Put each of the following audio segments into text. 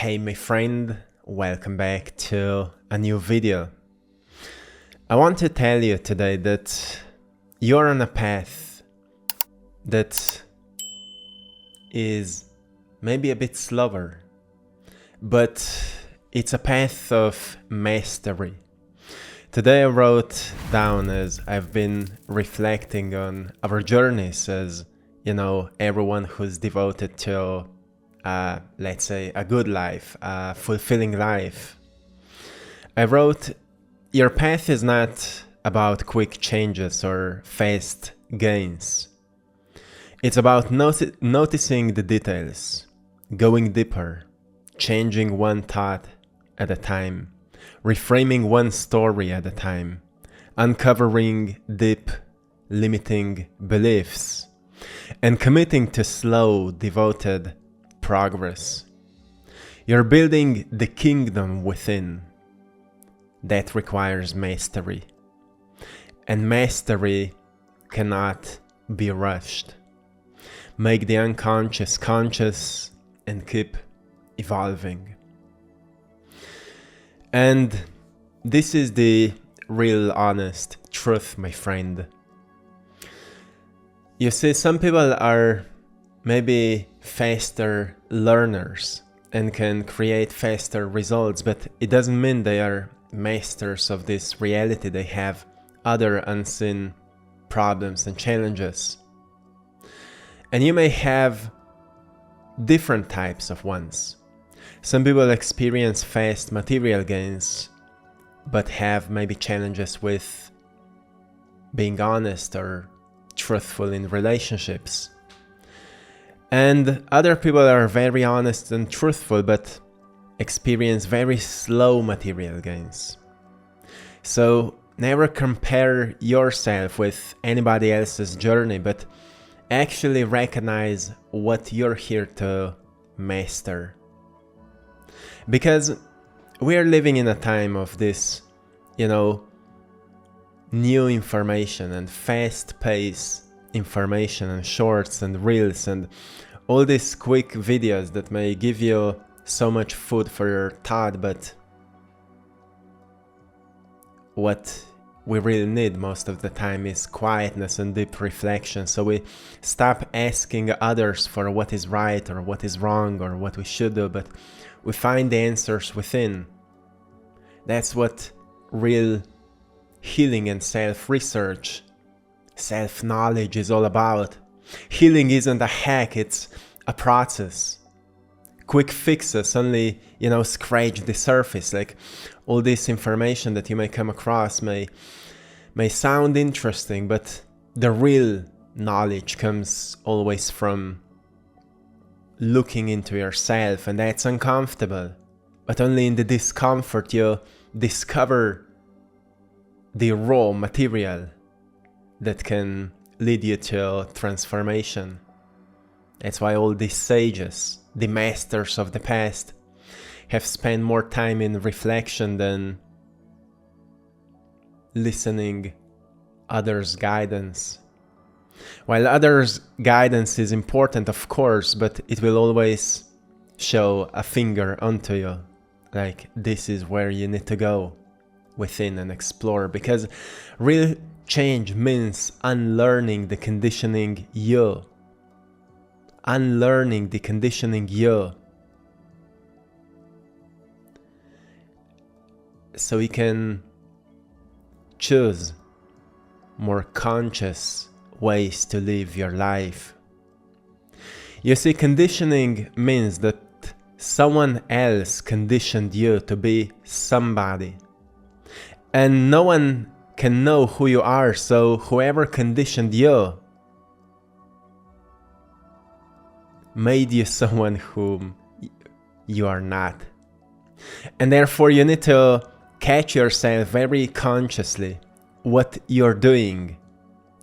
Hey my friend, welcome back to a new video. I want to tell you today that you're on a path that is maybe a bit slower, but it's a path of mastery. Today I wrote down, as I've been reflecting on our journeys as, everyone who's devoted to let's say a good life, a fulfilling life. I wrote, your path is not about quick changes or fast gains. It's about noticing the details, going deeper, changing one thought at a time, reframing one story at a time, uncovering deep, limiting beliefs, and committing to slow, devoted progress. You're building the kingdom within. That requires mastery. And mastery cannot be rushed. Make the unconscious conscious and keep evolving. And this is the real honest truth, my friend. You see, some people are maybe faster learners and can create faster results, but it doesn't mean they are masters of this reality. They have other unseen problems and challenges. And you may have different types of ones. Some people experience fast material gains, but have maybe challenges with being honest or truthful in relationships. And other people are very honest and truthful, but experience very slow material gains. So never compare yourself with anybody else's journey, but actually recognize what you're here to master. Because we are living in a time of this, new information and fast-paced information and shorts and reels and all these quick videos that may give you so much food for your thought, but what we really need most of the time is quietness and deep reflection. So we stop asking others for what is right or what is wrong or what we should do, but we find the answers within. That's what real healing and self-research, self-knowledge is all about. Healing isn't a hack, it's a process. Quick fixes only, scratch the surface. Like all this information that you may come across may sound interesting, but the real knowledge comes always from looking into yourself, and that's uncomfortable. But only in the discomfort you discover the raw material that can lead you to transformation. That's why all these sages, the masters of the past, have spent more time in reflection than listening others' guidance. While others' guidance is important, of course, but it will always show a finger onto you, like this is where you need to go within and explore, because real change means unlearning the conditioning you. Unlearning the conditioning you. So you can choose more conscious ways to live your life. You see, conditioning means that someone else conditioned you to be somebody. And no one can know who you are, so whoever conditioned you made you someone whom you are not. And therefore you need to catch yourself very consciously what you're doing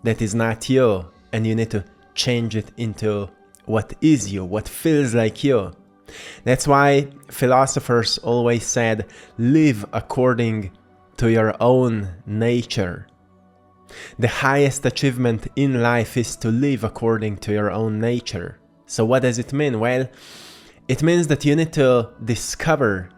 that is not you, and you need to change it into what is you, what feels like you. That's why philosophers always said, live according to your own nature. The highest achievement in life is to live according to your own nature. So what does it mean? Well, It means that you need to discover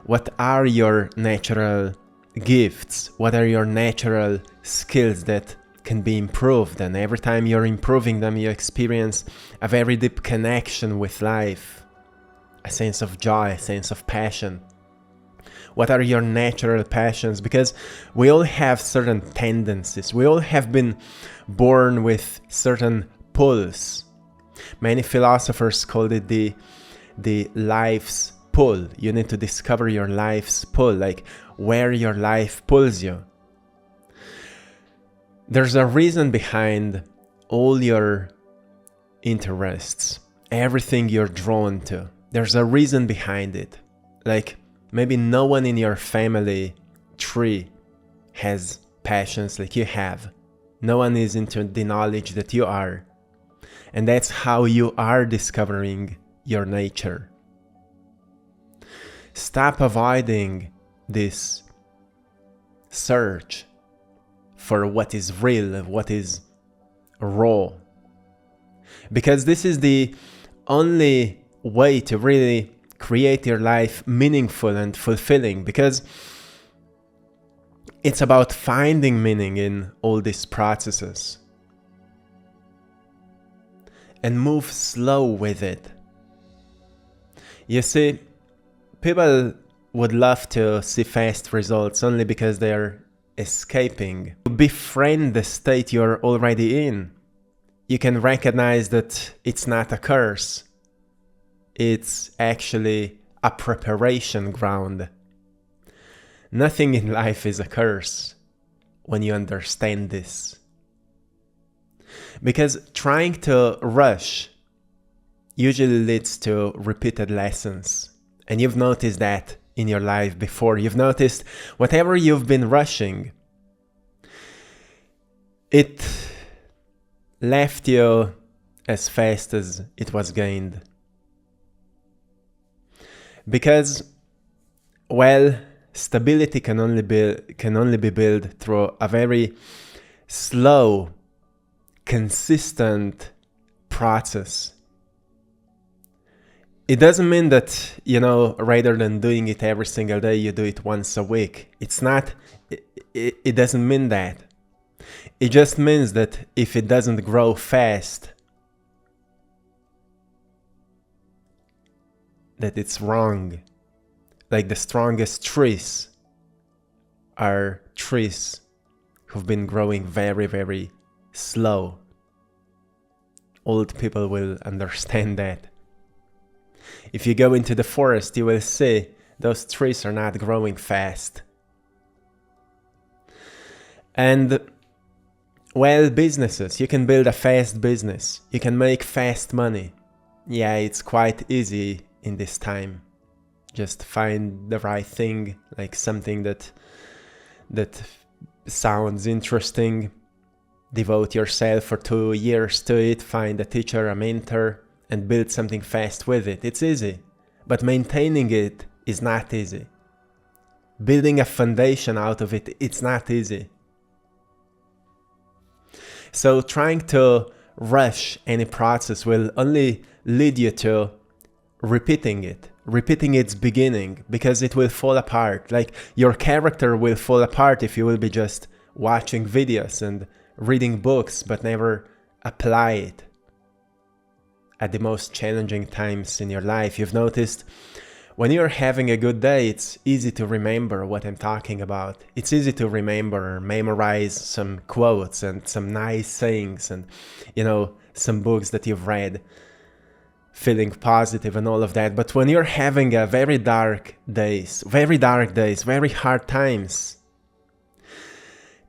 what are your natural gifts, what are your natural skills that can be improved, and every time you're improving them, you experience a very deep connection with life, a sense of joy, a sense of passion. What are your natural passions? Because we all have certain tendencies. We all have been born with certain pulls. Many philosophers called it the life's pull. You need to discover your life's pull, like where your life pulls you. There's a reason behind all your interests, everything you're drawn to. There's a reason behind it. Like, maybe no one in your family tree has passions like you have. No one is into the knowledge that you are. And that's how you are discovering your nature. Stop avoiding this search for what is real, what is raw. Because this is the only way to really create your life meaningful and fulfilling, because it's about finding meaning in all these processes. And move slow with it. You see, people would love to see fast results only because they are escaping. Befriend the state you're already in. You can recognize that it's not a curse. It's actually a preparation ground. Nothing in life is a curse when you understand this. Because trying to rush usually leads to repeated lessons. And you've noticed that in your life before. You've noticed whatever you've been rushing, it left you as fast as it was gained. Because, well, stability can only be built through a very slow, consistent process. It doesn't mean that, rather than doing it every single day, you do it once a week. It doesn't mean that. It just means that if it doesn't grow fast, that it's wrong. Like the strongest trees are trees who've been growing very, very slow. Old people will understand that. If you go into the forest, you will see those trees are not growing fast. And, well, businesses. You can build a fast business. You can make fast money. Yeah, it's quite easy in this time. Just find the right thing, like something that sounds interesting. Devote yourself for 2 years to it. Find a teacher, a mentor, and build something fast with it. It's easy, but maintaining it is not easy. Building a foundation out of it, it's not easy. So trying to rush any process will only lead you to repeating its beginning, because it will fall apart. Like your character will fall apart if you will be just watching videos and reading books but never apply it. At the most challenging times in your life, you've noticed when you're having a good day, it's easy to remember what I'm talking about. It's easy to remember, memorize some quotes and some nice sayings and, some books that you've read, feeling positive and all of that. But when you're having a very dark days, very hard times,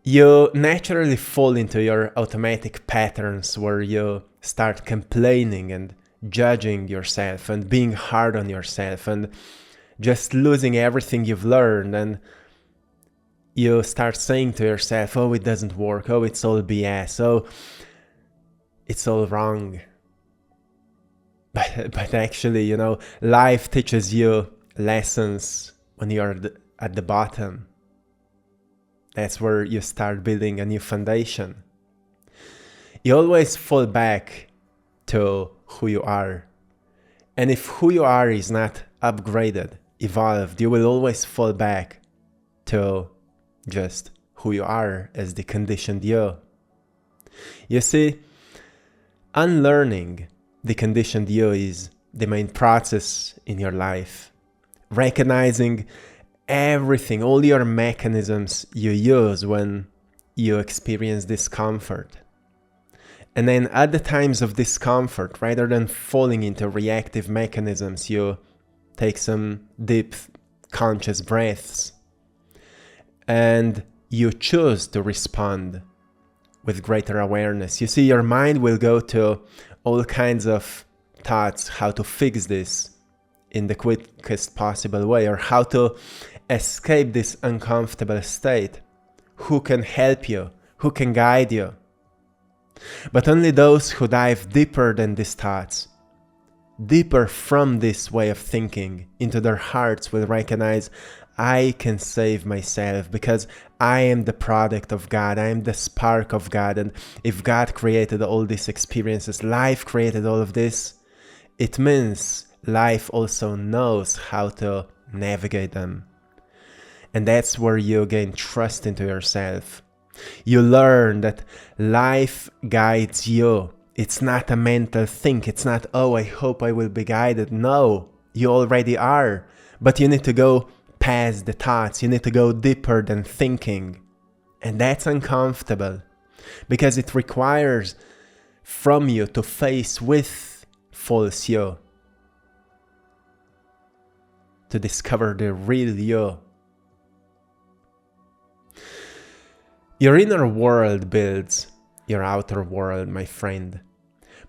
you naturally fall into your automatic patterns where you start complaining and judging yourself and being hard on yourself and just losing everything you've learned. And you start saying to yourself, oh, it doesn't work. Oh, it's all BS. Oh, it's all wrong. But actually, life teaches you lessons when you're at the bottom. That's where you start building a new foundation. You always fall back to who you are. And if who you are is not upgraded, evolved, you will always fall back to just who you are as the conditioned you. You see, unlearning the conditioned you is the main process in your life. Recognizing everything, all your mechanisms you use when you experience discomfort. And then at the times of discomfort, rather than falling into reactive mechanisms, you take some deep conscious breaths and you choose to respond with greater awareness. You see, your mind will go to all kinds of thoughts, how to fix this in the quickest possible way, or how to escape this uncomfortable state. Who can help you? Who can guide you? But only those who dive deeper than these thoughts, deeper from this way of thinking into their hearts, will recognize, I can save myself because I am the product of God. I am the spark of God. And if God created all these experiences, life created all of this, it means life also knows how to navigate them. And that's where you gain trust into yourself. You learn that life guides you. It's not a mental thing. It's not, oh, I hope I will be guided. No, you already are. But you need to go past the thoughts. You need to go deeper than thinking. And that's uncomfortable because it requires from you to face with false you, to discover the real you. Your inner world builds your outer world, my friend.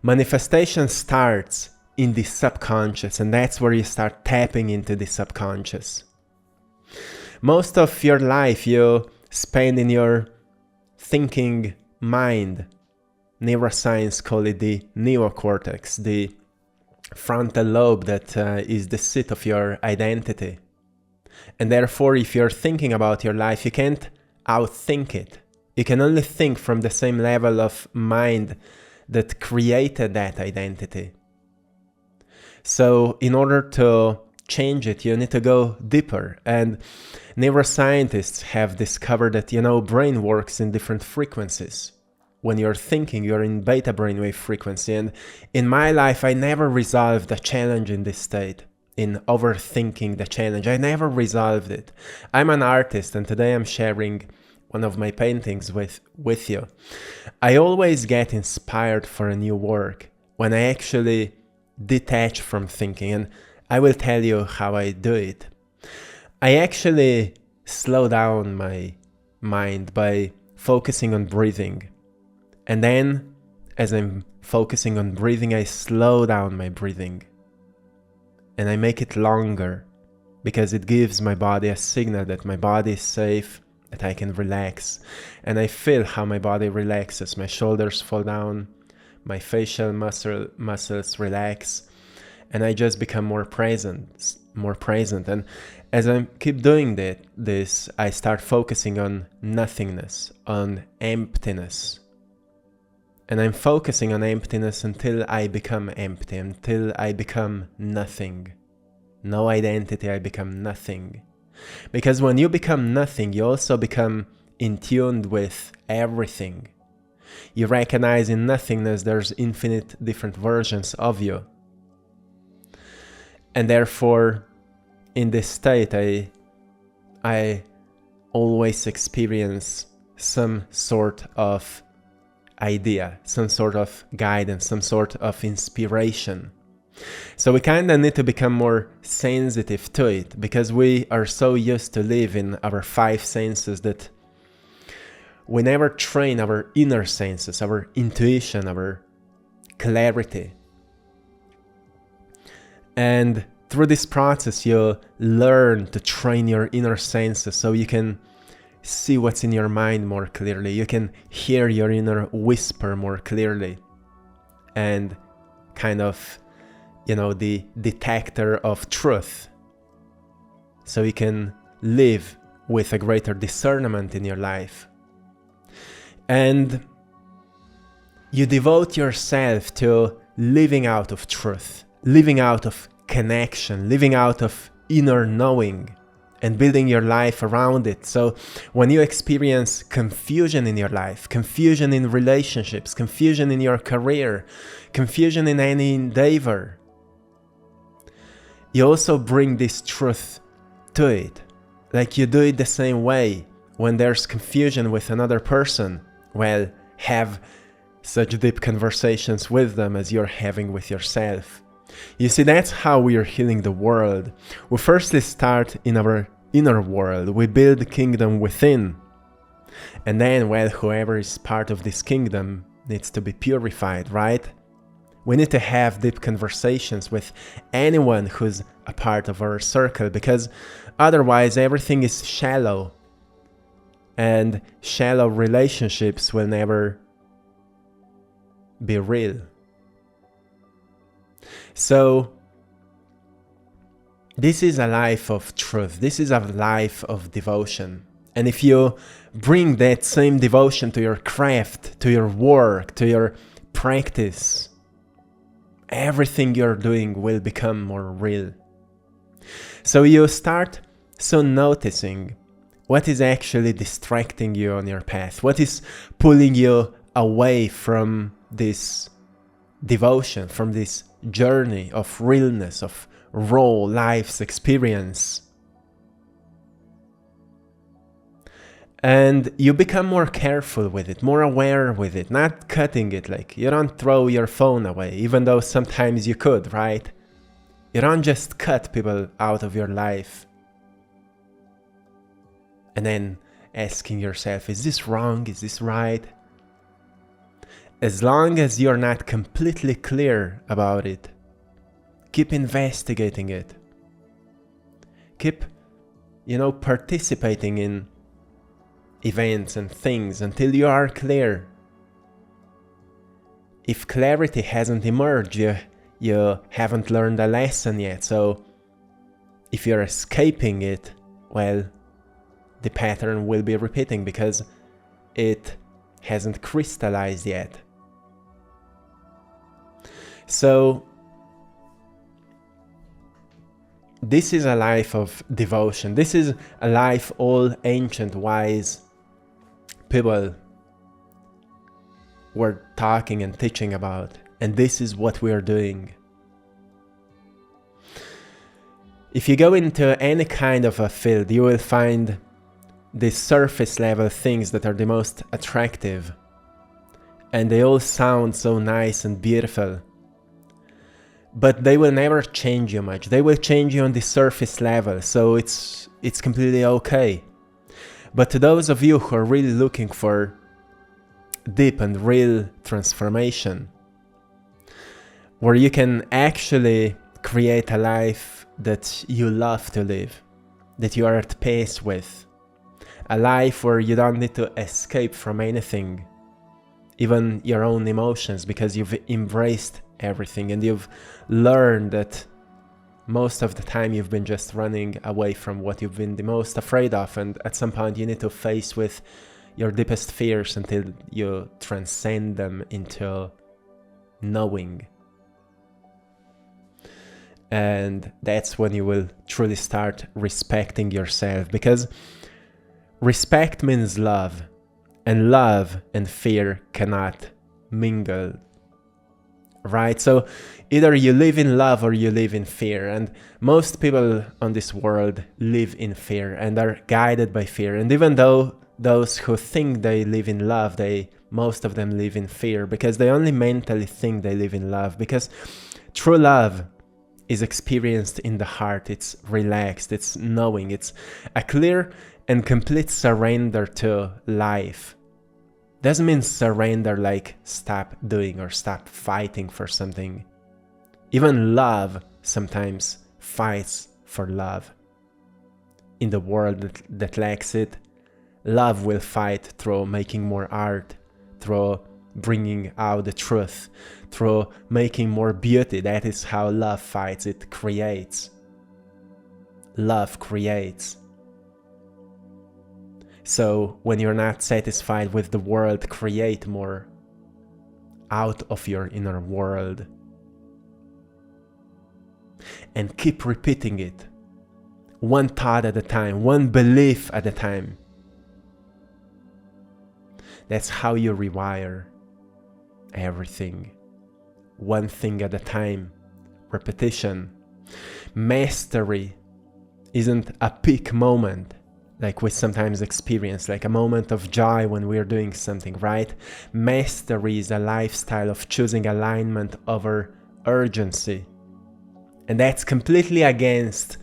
Manifestation starts in the subconscious, and that's where you start tapping into the subconscious. Most of your life you spend in your thinking mind. Neuroscience call it the neocortex, the frontal lobe that is the seat of your identity. And therefore, if you're thinking about your life, you can't outthink it. You can only think from the same level of mind that created that identity. So in order to change it, you need to go deeper. And neuroscientists have discovered that, brain works in different frequencies. When you're thinking, you're in beta brainwave frequency. And in my life, I never resolved a challenge in this state, in overthinking the challenge. I never resolved it. I'm an artist, and today I'm sharing one of my paintings with you. I always get inspired for a new work when I actually detach from thinking, and I will tell you how I do it. I actually slow down my mind by focusing on breathing. And then, as I'm focusing on breathing, I slow down my breathing. And I make it longer because it gives my body a signal that my body is safe, that I can relax. And I feel how my body relaxes. My shoulders fall down, my facial muscles relax, and I just become more present. And as I keep doing this, I start focusing on nothingness, on emptiness. And I'm focusing on emptiness until I become empty, until I become nothing. No identity, I become nothing. Because when you become nothing, you also become in tune with everything. You recognize in nothingness there's infinite different versions of you. And therefore, in this state, I always experience some sort of idea, some sort of guidance, some sort of inspiration. So we kind of need to become more sensitive to it because we are so used to live in our five senses that we never train our inner senses, our intuition, our clarity. And through this process, you learn to train your inner senses so you can see what's in your mind more clearly. You can hear your inner whisper more clearly. And kind of, the detector of truth. So you can live with a greater discernment in your life. And you devote yourself to living out of truth, living out of connection, living out of inner knowing, and building your life around it. So when you experience confusion in your life, confusion in relationships, confusion in your career, confusion in any endeavor, you also bring this truth to it. Like you do it the same way when there's confusion with another person. Well, have such deep conversations with them as you're having with yourself. You see, that's how we are healing the world. We firstly start in our inner world. We build the kingdom within. And then, well, whoever is part of this kingdom needs to be purified, right? We need to have deep conversations with anyone who's a part of our circle, because otherwise everything is shallow. And shallow relationships will never be real. So, this is a life of truth. This is a life of devotion. And if you bring that same devotion to your craft, to your work, to your practice, everything you're doing will become more real. So you start noticing what is actually distracting you on your path, what is pulling you away from this devotion, from this journey of realness, of raw life's experience. And you become more careful with it, more aware with it, not cutting it. Like, you don't throw your phone away, even though sometimes you could, right? You don't just cut people out of your life and then asking yourself, is this wrong? Is this right? As long as you're not completely clear about it, keep investigating it. Keep, participating in events and things until you are clear. If clarity hasn't emerged, you haven't learned a lesson yet. So if you're escaping it, well, the pattern will be repeating because it hasn't crystallized yet. So this is a life of devotion. This is a life all ancient, wise people were talking and teaching about. And this is what we are doing. If you go into any kind of a field, you will find the surface level things that are the most attractive. And they all sound so nice and beautiful. But they will never change you much. They will change you on the surface level, so it's completely okay. But to those of you who are really looking for deep and real transformation, where you can actually create a life that you love to live, that you are at peace with, a life where you don't need to escape from anything, even your own emotions, because you've embraced everything and you've learned that most of the time you've been just running away from what you've been the most afraid of, and at some point you need to face with your deepest fears until you transcend them into knowing. And that's when you will truly start respecting yourself, because respect means love, and love and fear cannot mingle, right? So either you live in love or you live in fear, and most people on this world live in fear and are guided by fear. And even though those who think they live in love, most of them live in fear, because they only mentally think they live in love, because true love is experienced in the heart. It's relaxed, it's knowing, it's a clear and complete surrender to life. Doesn't mean surrender like stop doing or stop fighting for something. Even love sometimes fights for love. In the world that lacks it, love will fight through making more art, through bringing out the truth, through making more beauty. That is how love fights. It creates. Love creates. So when you're not satisfied with the world, create more out of your inner world. and keep repeating it. One thought at a time, one belief at a time. That's how you rewire everything. One thing at a time. Repetition. Mastery isn't a peak moment like we sometimes experience, like a moment of joy when we're doing something, right? Mastery is a lifestyle of choosing alignment over urgency. And that's completely against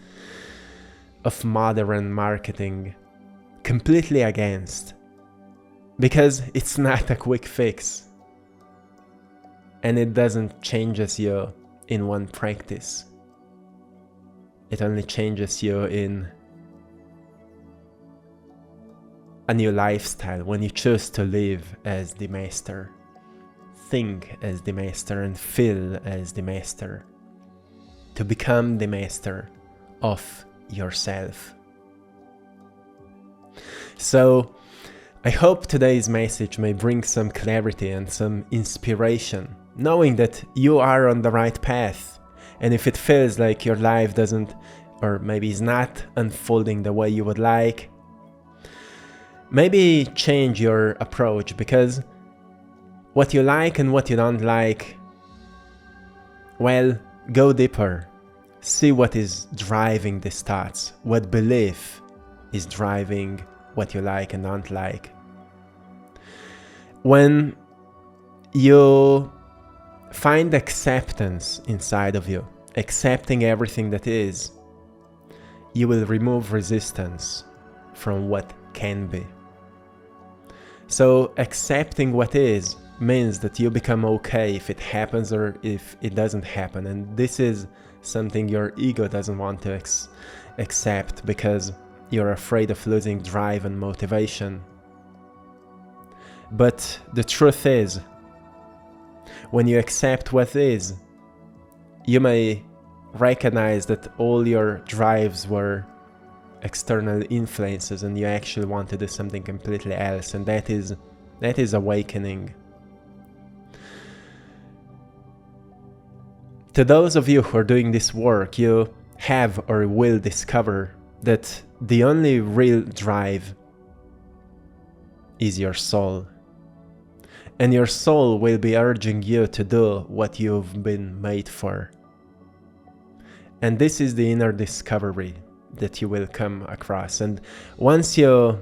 of modern marketing. Completely against. Because it's not a quick fix. And it doesn't changes you in one practice. It only changes you in a new lifestyle when you choose to live as the master, think as the master, and feel as the master. To become the master of yourself. So, I hope today's message may bring some clarity and some inspiration, knowing that you are on the right path. And if it feels like your life doesn't, or maybe is not unfolding the way you would like, maybe change your approach, because what you like and what you don't like, well, go deeper. See what is driving these thoughts, what belief is driving what you like and don't like. When you find acceptance inside of you, accepting everything that is, you will remove resistance from what can be. So accepting what is means that you become okay if it happens or if it doesn't happen. And this is something your ego doesn't want to accept because you're afraid of losing drive and motivation. But the truth is, when you accept what is, you may recognize that all your drives were external influences and you actually want to do something completely else, and that is awakening. To those of you who are doing this work, you have or will discover that the only real drive is your soul. And your soul will be urging you to do what you've been made for. And this is the inner discovery that you will come across. And once you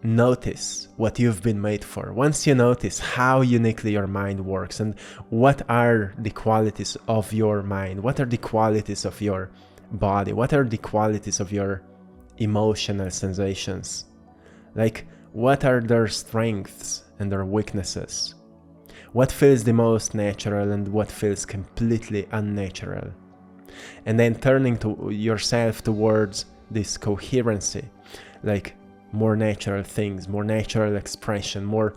notice what you've been made for, once you notice how uniquely your mind works and what are the qualities of your mind, what are the qualities of your body, what are the qualities of your emotional sensations, like what are their strengths and their weaknesses, what feels the most natural and what feels completely unnatural, and then turning to yourself towards this coherency, like more natural things, more natural expression, more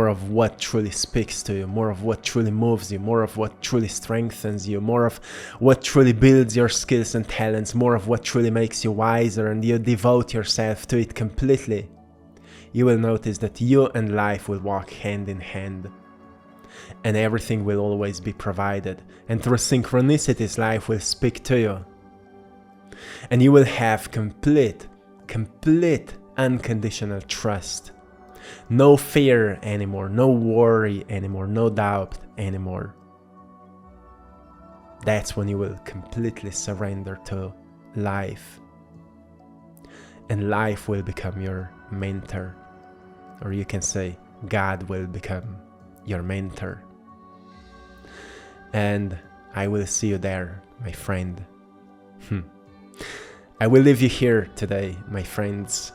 of what truly speaks to you, more of what truly moves you, more of what truly strengthens you, more of what truly builds your skills and talents, more of what truly makes you wiser, and you devote yourself to it completely. You will notice that you and life will walk hand in hand, and everything will always be provided, and through synchronicities life will speak to you, and you will have complete unconditional trust. No fear anymore, no worry anymore, no doubt anymore. That's when you will completely surrender to life. And life will become your mentor. Or you can say, God will become your mentor. And I will see you there, my friend. I will leave you here today, my friends.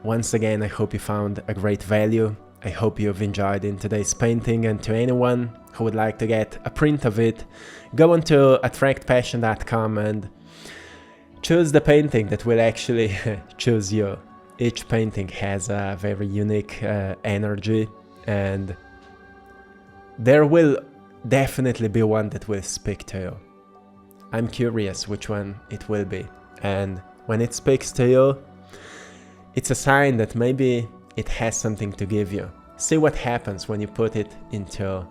Once again, I hope you found a great value. I hope you've enjoyed in today's painting, and to anyone who would like to get a print of it, go on to AttractPassion.com and choose the painting that will actually choose you. Each painting has a very unique energy, and there will definitely be one that will speak to you. I'm curious which one it will be, and when it speaks to you, it's a sign that maybe it has something to give you. See what happens when you put it into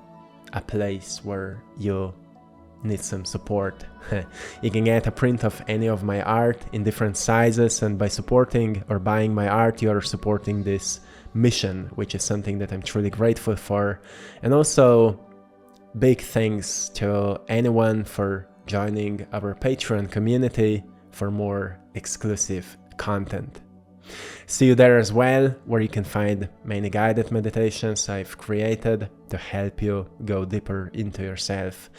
a place where you need some support. You can get a print of any of my art in different sizes, and by supporting or buying my art, you are supporting this mission, which is something that I'm truly grateful for. And also, big thanks to anyone for joining our Patreon community for more exclusive content. See you there as well, where you can find many guided meditations I've created to help you go deeper into yourself.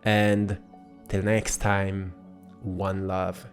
And till next time, one love.